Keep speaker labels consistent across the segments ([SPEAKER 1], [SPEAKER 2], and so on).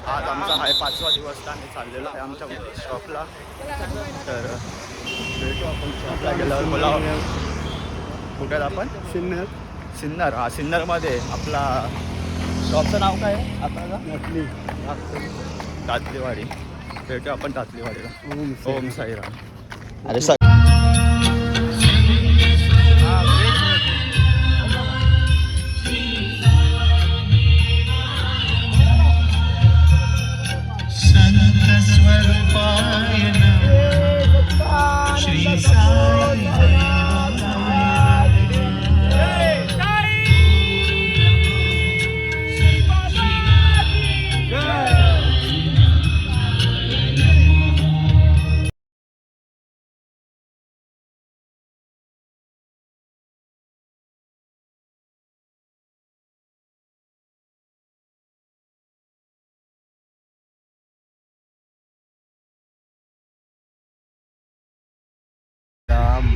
[SPEAKER 1] आज आमचा हा 5वा दिवस आम्ही चाललेलो आहे आमच्या शॉपला. तर भेटू आपण शॉपला गेल्यावर. मला कुठे आपण सिन्नर. हा सिन्नरमध्ये आपला शॉपचं नाव काय आहे आपल्याला? तातलीवाडी. भेटू आपण तातलीवाडीला. ओम साईराम. अरे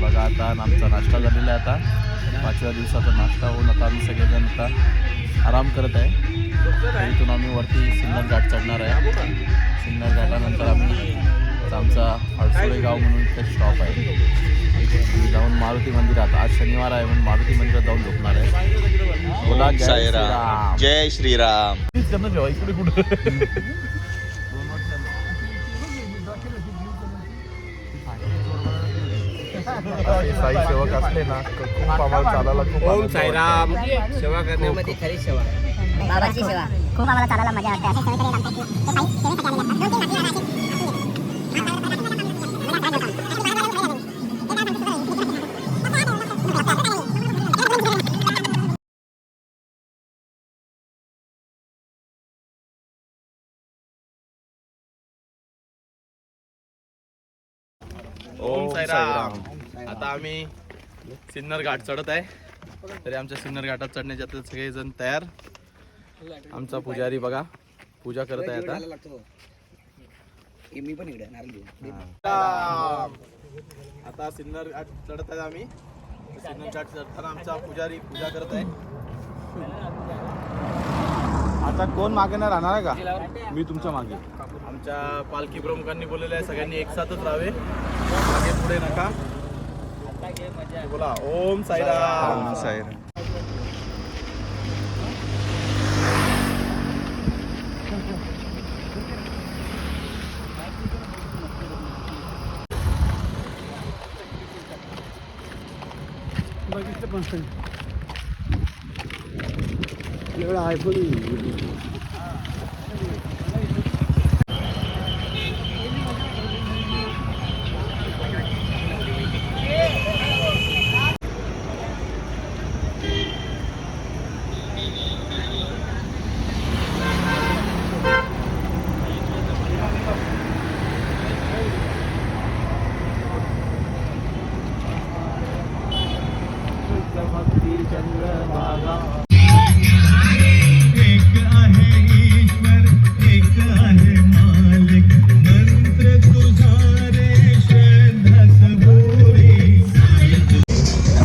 [SPEAKER 2] बघा आता आमचा नाश्ता झालेला आहे. आता 5व्या दिवसाचा नाश्ता होऊन आता आम्ही सगळेजण आता आराम करत आहे. इथून आम्ही वरती सिन्नर घाट चढणार आहे. सिन्नर घाटानंतर आम्ही आमचा अडसोळे गाव म्हणून इथे स्टॉप आहे. आम्ही जाऊन मारुती मंदिरात, आज शनिवार आहे म्हणून मारुती मंदिरात जाऊन झोपणार आहे. बोला जय श्रीराम.
[SPEAKER 1] जय श्रीराम.
[SPEAKER 2] इकडे कुठं साई सेवक असले ना खूप आम्हाला चालायला खूप.
[SPEAKER 3] ओम साईराम. सेवा करण्यामध्ये खरी सेवा,
[SPEAKER 4] बाबाची सेवा खूप आम्हाला चालायला मजा वाटते.
[SPEAKER 2] ओम साईराम. आता आम्ही सिन्नर घाट चढत आहे. तरी आमच्या सिन्नर घाटात चढण्याचे आता सगळेजण तयार. आमचा पुजारी बघा पूजा करत आहे आता.
[SPEAKER 3] मी पण इकडे
[SPEAKER 2] आता सिन्नर घाट चढत आहे आम्ही. सिन्नर घाट चढताना आमचा पुजारी पूजा करत आहे. आता कोण मागे नाही राहणार आहे का? मी तुमच्या मागे. आमच्या पालखी प्रमुखांनी बोललेलं आहे सगळ्यांनी एक साथच राहावे, मागे पुढे नका. बोला ओम साईराम.
[SPEAKER 1] ओम साईराम.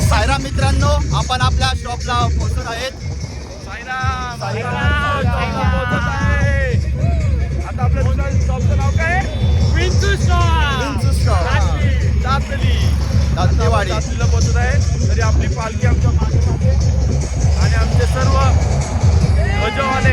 [SPEAKER 1] साईराम मित्रांनो, आपण आपल्या शॉपला पोहोचत आहेत.
[SPEAKER 2] साईराम. आता आपल्या शॉपचं नाव काय? विंचू शॉप.
[SPEAKER 1] तातलीवाडी.
[SPEAKER 2] तातलीला पोहोचत आहे. तरी आपली पालखी आमच्या मागे आणि आमचे सर्व ध्वजवाले